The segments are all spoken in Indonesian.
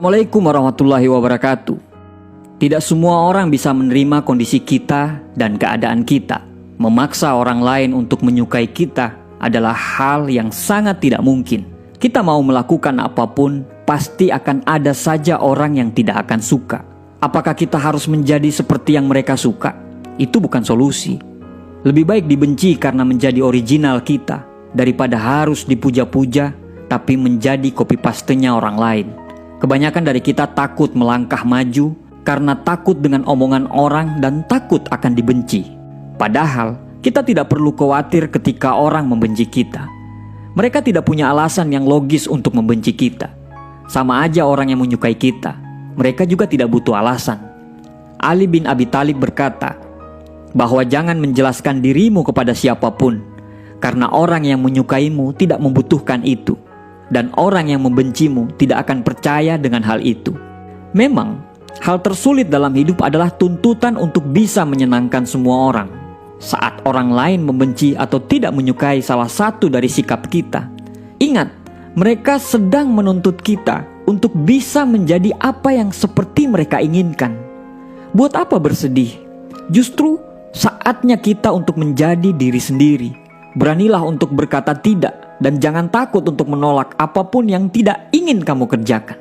Assalamualaikum warahmatullahi wabarakatuh. Tidak semua orang bisa menerima kondisi kita dan keadaan kita. Memaksa orang lain untuk menyukai kita adalah hal yang sangat tidak mungkin. Kita mau melakukan apapun, pasti akan ada saja orang yang tidak akan suka. Apakah kita harus menjadi seperti yang mereka suka? Itu bukan solusi. Lebih baik dibenci karena menjadi original kita, daripada harus dipuja-puja tapi menjadi copy pastenya orang lain. Kebanyakan dari kita takut melangkah maju karena takut dengan omongan orang dan takut akan dibenci. Padahal kita tidak perlu khawatir ketika orang membenci kita. Mereka tidak punya alasan yang logis untuk membenci kita. Sama aja orang yang menyukai kita, mereka juga tidak butuh alasan. Ali bin Abi Thalib berkata bahwa jangan menjelaskan dirimu kepada siapapun, karena orang yang menyukaimu tidak membutuhkan itu, dan orang yang membencimu tidak akan percaya dengan hal itu. Memang, hal tersulit dalam hidup adalah tuntutan untuk bisa menyenangkan semua orang. Saat orang lain membenci atau tidak menyukai salah satu dari sikap kita, ingat, mereka sedang menuntut kita untuk bisa menjadi apa yang seperti mereka inginkan. Buat apa bersedih? Justru saatnya kita untuk menjadi diri sendiri. Beranilah untuk berkata tidak, dan jangan takut untuk menolak apapun yang tidak ingin kamu kerjakan.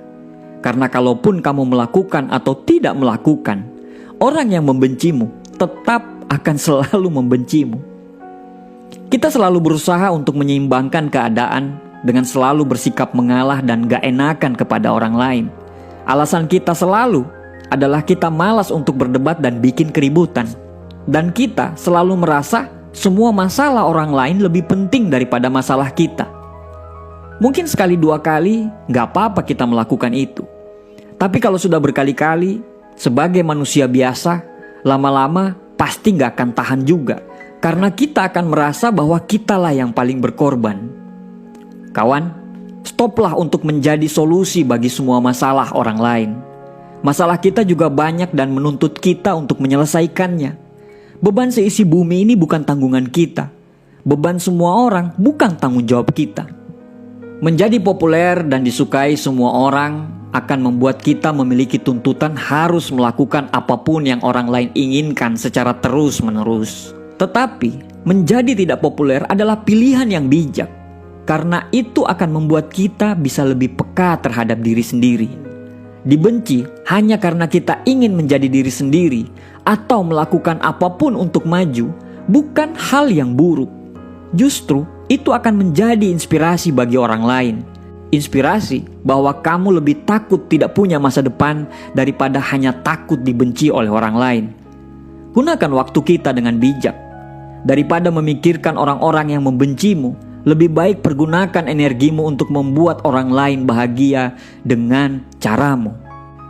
Karena kalaupun kamu melakukan atau tidak melakukan, orang yang membencimu tetap akan selalu membencimu. Kita selalu berusaha untuk menyeimbangkan keadaan dengan selalu bersikap mengalah dan gak enakan kepada orang lain. Alasan kita selalu adalah kita malas untuk berdebat dan bikin keributan. Dan kita selalu merasa semua masalah orang lain lebih penting daripada masalah kita. Mungkin sekali dua kali gak apa-apa kita melakukan itu. Tapi kalau sudah berkali-kali, sebagai manusia biasa, lama-lama pasti gak akan tahan juga. Karena kita akan merasa bahwa kitalah yang paling berkorban. Kawan, stoplah untuk menjadi solusi bagi semua masalah orang lain. Masalah kita juga banyak dan menuntut kita untuk menyelesaikannya. Beban seisi bumi ini bukan tanggungan kita. Beban semua orang bukan tanggung jawab kita. Menjadi populer dan disukai semua orang akan membuat kita memiliki tuntutan harus melakukan apapun yang orang lain inginkan secara terus-menerus. Tetapi, menjadi tidak populer adalah pilihan yang bijak. Karena itu akan membuat kita bisa lebih peka terhadap diri sendiri. Dibenci hanya karena kita ingin menjadi diri sendiri atau melakukan apapun untuk maju bukan hal yang buruk. Justru itu akan menjadi inspirasi bagi orang lain. Inspirasi bahwa kamu lebih takut tidak punya masa depan daripada hanya takut dibenci oleh orang lain. Gunakan waktu kita dengan bijak. Daripada memikirkan orang-orang yang membencimu, lebih baik pergunakan energimu untuk membuat orang lain bahagia dengan caramu.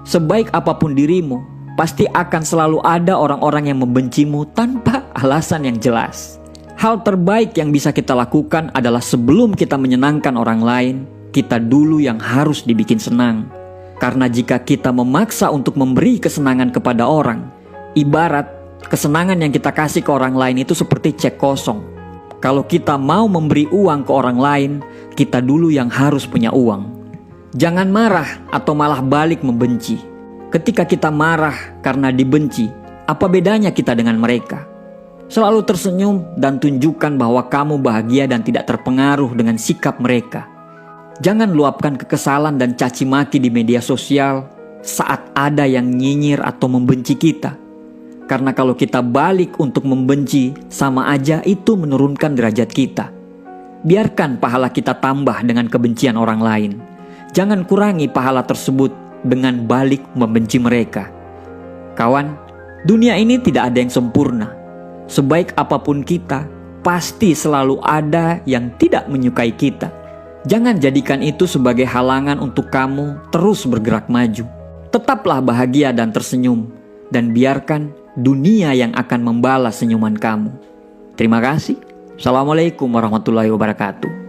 Sebaik apapun dirimu, pasti akan selalu ada orang-orang yang membencimu tanpa alasan yang jelas. Hal terbaik yang bisa kita lakukan adalah sebelum kita menyenangkan orang lain, kita dulu yang harus dibikin senang. Karena jika kita memaksa untuk memberi kesenangan kepada orang, ibarat kesenangan yang kita kasih ke orang lain itu seperti cek kosong. Kalau kita mau memberi uang ke orang lain, kita dulu yang harus punya uang. Jangan marah atau malah balik membenci. Ketika kita marah karena dibenci, apa bedanya kita dengan mereka? Selalu tersenyum dan tunjukkan bahwa kamu bahagia dan tidak terpengaruh dengan sikap mereka. Jangan luapkan kekesalan dan caci maki di media sosial saat ada yang nyinyir atau membenci kita. Karena kalau kita balik untuk membenci, sama aja itu menurunkan derajat kita. Biarkan pahala kita tambah dengan kebencian orang lain. Jangan kurangi pahala tersebut dengan balik membenci mereka. Kawan, dunia ini tidak ada yang sempurna. Sebaik apapun kita, pasti selalu ada yang tidak menyukai kita. Jangan jadikan itu sebagai halangan untuk kamu terus bergerak maju. Tetaplah bahagia dan tersenyum, dan biarkan dunia yang akan membalas senyuman kamu. Terima kasih. Assalamualaikum warahmatullahi wabarakatuh.